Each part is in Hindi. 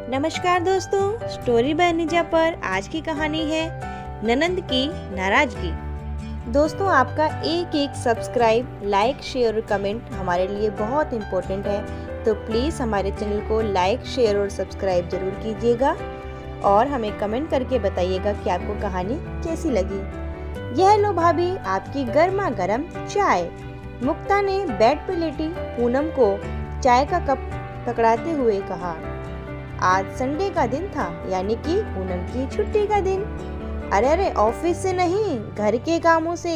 नमस्कार दोस्तों, स्टोरी बाय निजा पर आज की कहानी है ननंद की नाराजगी। दोस्तों, आपका एक एक सब्सक्राइब, लाइक, शेयर और कमेंट हमारे लिए बहुत इम्पोर्टेंट है, तो प्लीज़ हमारे चैनल को लाइक, शेयर और सब्सक्राइब जरूर कीजिएगा और हमें कमेंट करके बताइएगा कि आपको कहानी कैसी लगी। यह लो भाभी आपकी गर्मा गर्म चाय। मुक्ता ने बेड पर लेटी पूनम को चाय का कप पकड़ाते हुए कहा। आज संडे का दिन था, यानी कि पूनम की छुट्टी का दिन। अरे ऑफिस से नहीं, घर के कामों से।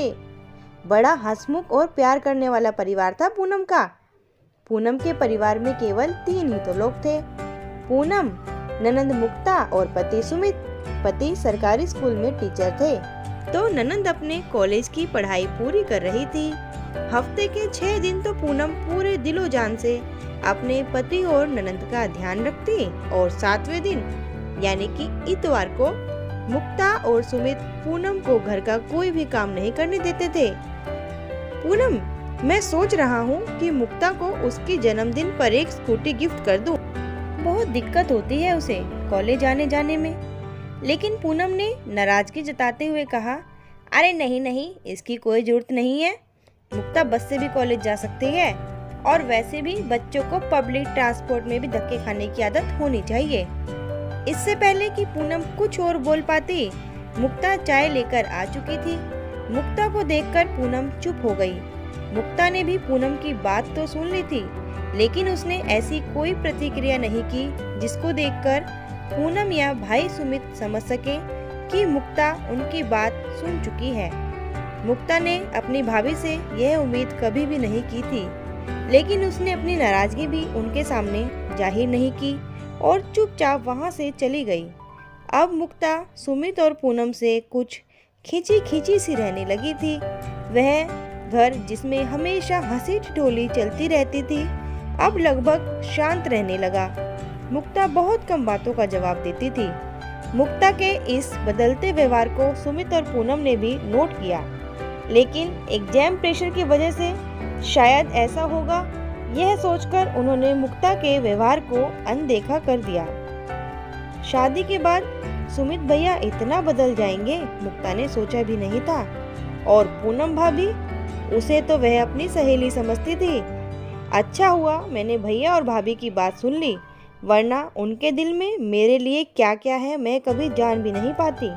बड़ा हंसमुख और प्यार करने वाला परिवार था पूनम का। पूनम के परिवार में केवल 3 ही तो लोग थे, पूनम, ननंद मुक्ता और पति सुमित। पति सरकारी स्कूल में टीचर थे, तो ननंद अपने कॉलेज की पढ़ाई पूरी कर रही थी। हफ्ते के 6 दिन तो पूनम पूरे दिलो जान से अपने पति और ननंद का ध्यान रखती और 7वें दिन यानी कि इतवार को मुक्ता और सुमित पूनम को घर का कोई भी काम नहीं करने देते थे। पूनम, मैं सोच रहा हूँ कि मुक्ता को उसके जन्मदिन पर एक स्कूटी गिफ्ट कर दूं। बहुत दिक्कत होती है उसे कॉलेज आने जाने में। लेकिन पूनम ने नाराजगी जताते हुए कहा, अरे नहीं, इसकी कोई जरूरत नहीं है। मुक्ता बस से भी कॉलेज जा सकती है और वैसे भी बच्चों को पब्लिक ट्रांसपोर्ट में भी धक्के खाने की आदत होनी चाहिए। इससे पहले कि पूनम कुछ और बोल पाती, मुक्ता चाय लेकर आ चुकी थी। मुक्ता को देखकर पूनम चुप हो गई। मुक्ता ने भी पूनम की बात तो सुन ली थी, लेकिन उसने ऐसी कोई प्रतिक्रिया नहीं की जिसको देखकर पूनम या भाई सुमित समझ सके कि मुक्ता उनकी बात सुन चुकी है। मुक्ता ने अपनी भाभी से यह उम्मीद कभी भी नहीं की थी, लेकिन उसने अपनी नाराजगी भी उनके सामने जाहिर नहीं की और चुपचाप वहां से चली गई। अब मुक्ता सुमित और पूनम से कुछ खींची सी रहने लगी थी। वह घर जिसमें हमेशा हंसी ठिठोली चलती रहती थी, अब लगभग शांत रहने लगा। मुक्ता बहुत कम बातों का जवाब देती थी। मुक्ता के इस बदलते व्यवहार को सुमित और पूनम ने भी नोट किया, लेकिन एग्जाम प्रेशर की वजह से शायद ऐसा होगा, यह सोचकर उन्होंने मुक्ता के व्यवहार को अनदेखा कर दिया। शादी के बाद सुमित भैया इतना बदल जाएंगे, मुक्ता ने सोचा भी नहीं था। और पूनम भाभी, उसे तो वह अपनी सहेली समझती थी। अच्छा हुआ मैंने भैया और भाभी की बात सुन ली, वरना उनके दिल में मेरे लिए क्या क्या है मैं कभी जान भी नहीं पाती।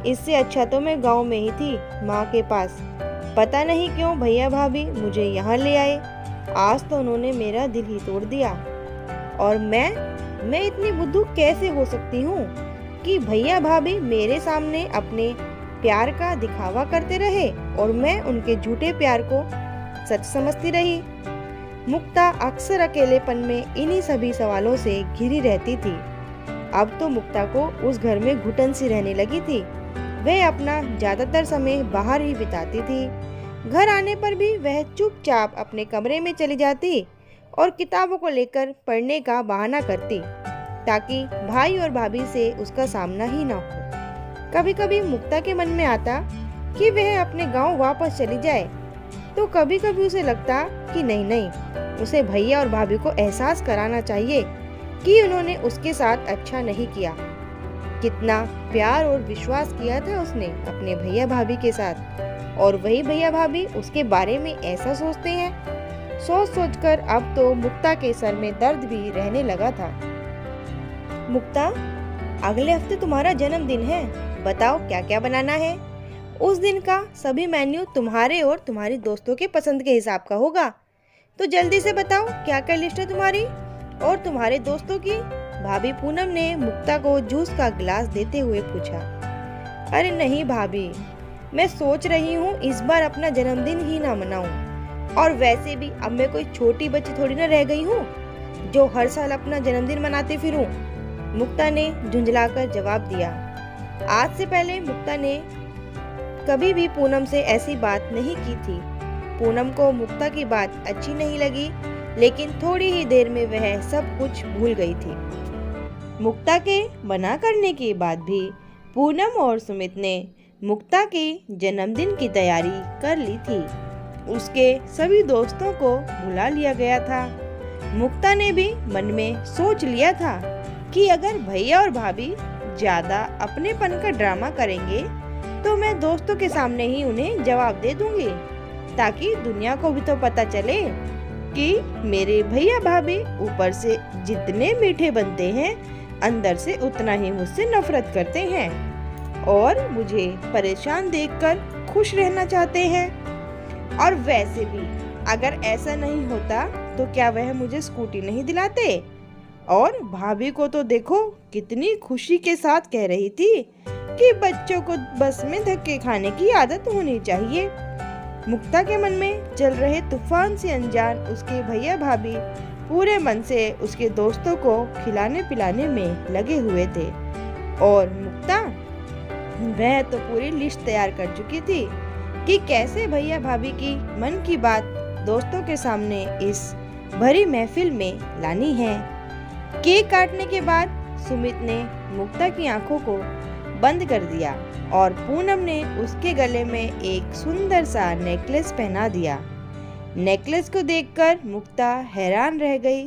इससे अच्छा तो मैं गांव में ही थी, माँ के पास। पता नहीं क्यों भैया भाभी मुझे यहाँ ले आए। आज तो उन्होंने मेरा दिल ही तोड़ दिया। और मैं इतनी बुद्धू कैसे हो सकती हूँ कि भैया भाभी मेरे सामने अपने प्यार का दिखावा करते रहे और मैं उनके झूठे प्यार को सच समझती रही। मुक्ता अक्सर अकेलेपन में इन्हीं सभी सवालों से घिरी रहती थी। अब तो मुक्ता को उस घर में घुटन सी रहने लगी थी। वह अपना ज्यादातर समय बाहर ही बिताती थी। घर आने पर भी वह चुपचाप अपने कमरे में चली जाती और किताबों को लेकर पढ़ने का बहाना करती, ताकि भाई और भाभी से उसका सामना ही ना हो। कभी कभी मुक्ता के मन में आता कि वह अपने गांव वापस चली जाए, तो कभी कभी उसे लगता कि नहीं, उसे भैया और भाभी को एहसास कराना चाहिए कि उन्होंने उसके साथ अच्छा नहीं किया। कितना प्यार और विश्वास किया था उसने अपने भैया भाभी के साथ, और वही भैया भाभी उसके बारे में ऐसा सोचते हैं। सोच कर अब तो मुक्ता के सर में दर्द भी रहने लगा था। मुक्ता, अगले हफ्ते तुम्हारा जन्मदिन है, बताओ क्या क्या बनाना है। उस दिन का सभी मेन्यू तुम्हारे और तुम्हारी दोस्तों के पसंद के हिसाब का होगा, तो जल्दी से बताओ क्या क्या लिस्ट है तुम्हारी और तुम्हारे दोस्तों की। भाभी पूनम ने मुक्ता को जूस का गिलास देते हुए पूछा। अरे नहीं भाभी, मैं सोच रही हूँ इस बार अपना जन्मदिन ही ना मनाऊं, और वैसे भी अब मैं कोई छोटी बच्ची थोड़ी ना रह गई हूँ जो हर साल अपना जन्मदिन मनाते फिरूं। मुक्ता ने झुंझलाकर जवाब दिया। आज से पहले मुक्ता ने कभी भी पूनम से ऐसी बात नहीं की थी। पूनम को मुक्ता की बात अच्छी नहीं लगी, लेकिन थोड़ी ही देर में वह सब कुछ भूल गई थी। मुक्ता के मना करने के बाद भी पूनम और सुमित ने मुक्ता के जन्मदिन की तैयारी कर ली थी। उसके सभी दोस्तों को बुला लिया गया था। मुक्ता ने भी मन में सोच लिया था कि अगर भैया और भाभी ज़्यादा अपनेपन का ड्रामा करेंगे तो मैं दोस्तों के सामने ही उन्हें जवाब दे दूंगी, ताकि दुनिया को भी तो पता चले कि मेरे भैया भाभी ऊपर से जितने मीठे बनते हैं अंदर से उतना ही मुझसे नफरत करते हैं और मुझे परेशान देखकर खुश रहना चाहते हैं। और वैसे भी अगर ऐसा नहीं होता तो क्या वह मुझे स्कूटी नहीं दिलाते? और भाभी को तो देखो कितनी खुशी के साथ कह रही थी कि बच्चों को बस में धक्के खाने की आदत होनी चाहिए। मुक्ता के मन में चल रहे तूफान से अनजान उसके भैया भाभी पूरे मन से उसके दोस्तों को खिलाने पिलाने में लगे हुए थे और मुक्ता वह तो पूरी लिस्ट तैयार कर चुकी थी कि कैसे भैया भाभी की मन की बात दोस्तों के सामने इस भरी महफिल में लानी है। केक काटने के बाद सुमित ने मुक्ता की आंखों को बंद कर दिया और पूनम ने उसके गले में एक सुंदर सा नेकलेस पहना दिया। नेकलेस को देखकर मुक्ता हैरान रह गई,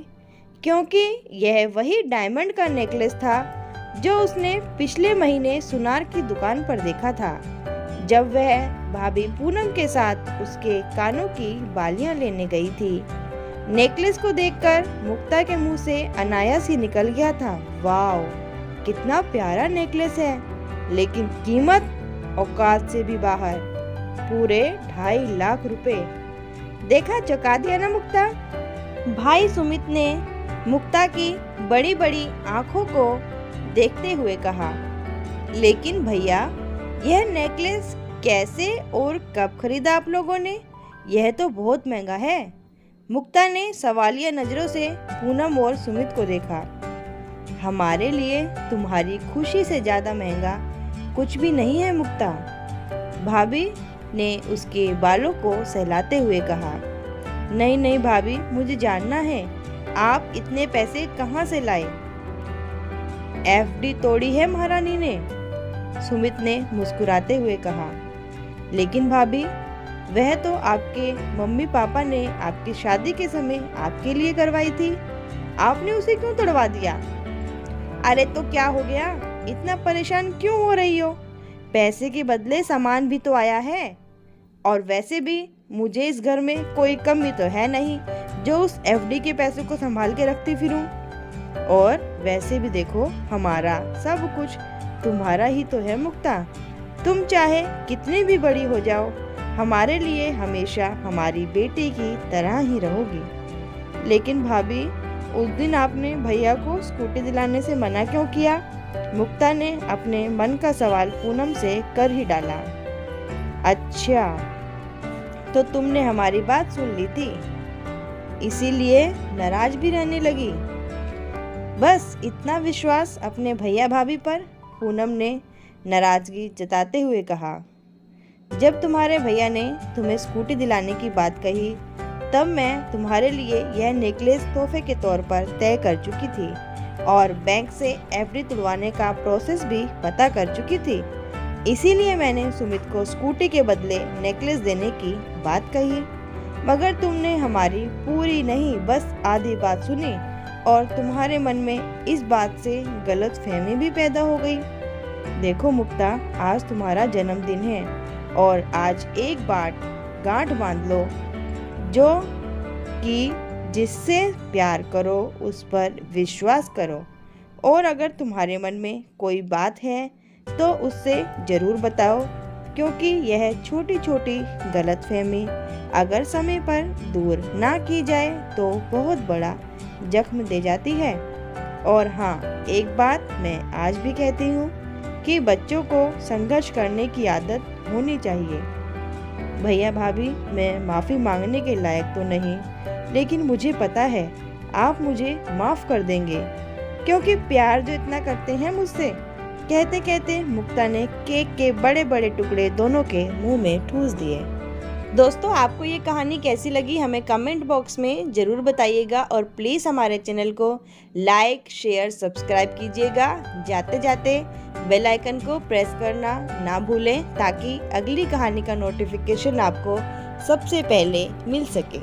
क्योंकि यह वही डायमंड का नेकलेस था जो उसने पिछले महीने सुनार की दुकान पर देखा था, जब वह भाभी पूनम के साथ उसके कानों की बालियां लेने गई थी। नेकलेस को देखकर मुक्ता के मुंह से अनायास ही निकल गया था, वाओ कितना प्यारा नेकलेस है, लेकिन कीमत औकात से भी बाहर, पूरे 2.5 लाख रुपए। देखा, चौंका दिया ना मुक्ता? भाई सुमित ने मुक्ता की बड़ी बड़ी आंखों को देखते हुए कहा, लेकिन भैया यह नेकलेस कैसे और कब खरीदा आप लोगों ने? यह तो बहुत महंगा है। मुक्ता ने सवालिया नजरों से पूनम और सुमित को देखा। हमारे लिए तुम्हारी खुशी से ज्यादा महंगा कुछ भी नहीं है मुक्ता, भाभी ने उसके बालों को सहलाते हुए कहा। नहीं नहीं भाभी, मुझे जानना है आप इतने पैसे कहाँ से लाए? एफडी तोड़ी है महारानी ने, सुमित ने मुस्कुराते हुए कहा। लेकिन भाभी, वह तो आपके मम्मी पापा ने आपकी शादी के समय आपके लिए करवाई थी, आपने उसे क्यों तोड़वा दिया? अरे तो क्या हो गया, इतना परेशान क्यों हो रही हो? पैसे के बदले सामान भी तो आया है, और वैसे भी मुझे इस घर में कोई कमी तो है नहीं जो उस एफडी के पैसों को संभाल के रखती फिरूं। और वैसे भी देखो, हमारा सब कुछ तुम्हारा ही तो है मुक्ता, तुम चाहे कितनी भी बड़ी हो जाओ, हमारे लिए हमेशा हमारी बेटी की तरह ही रहोगी। लेकिन भाभी, उस दिन आपने भैया को स्कूटी दिलाने से मना क्यों किया? मुक्ता ने अपने मन का सवाल पूनम से कर ही डाला। अच्छा, तो तुमने हमारी बात सुन ली थी, इसीलिए नाराज भी रहने लगी? बस इतना विश्वास अपने भैया भाभी पर? पूनम ने नाराजगी जताते हुए कहा। जब तुम्हारे भैया ने तुम्हें स्कूटी दिलाने की बात कही, तब मैं तुम्हारे लिए यह नेकलेस तोहफे के तौर पर तय कर चुकी थी और बैंक से एफडी तुड़वाने का प्रोसेस भी पता कर चुकी थी। इसीलिए मैंने सुमित को स्कूटी के बदले नेकलेस देने की बात कही, मगर तुमने हमारी पूरी नहीं बस आधी बात सुनी और तुम्हारे मन में इस बात से गलतफहमी भी पैदा हो गई। देखो मुक्ता, आज तुम्हारा जन्मदिन है और आज एक बार गांठ बांध लो, जो कि जिससे प्यार करो उस पर विश्वास करो, और अगर तुम्हारे मन में कोई बात है तो उससे जरूर बताओ, क्योंकि यह छोटी छोटी गलतफहमी अगर समय पर दूर ना की जाए तो बहुत बड़ा जख्म दे जाती है। और हाँ, एक बात मैं आज भी कहती हूँ कि बच्चों को संघर्ष करने की आदत होनी चाहिए। भैया भाभी, मैं माफ़ी मांगने के लायक तो नहीं, लेकिन मुझे पता है आप मुझे माफ़ कर देंगे, क्योंकि प्यार जो इतना करते हैं मुझसे। कहते कहते मुक्ता ने केक के बड़े बड़े टुकड़े दोनों के मुंह में ठूस दिए। दोस्तों, आपको ये कहानी कैसी लगी हमें कमेंट बॉक्स में ज़रूर बताइएगा, और प्लीज़ हमारे चैनल को लाइक शेयर सब्सक्राइब कीजिएगा। जाते जाते बेल आइकन को प्रेस करना ना भूलें, ताकि अगली कहानी का नोटिफिकेशन आपको सबसे पहले मिल सके।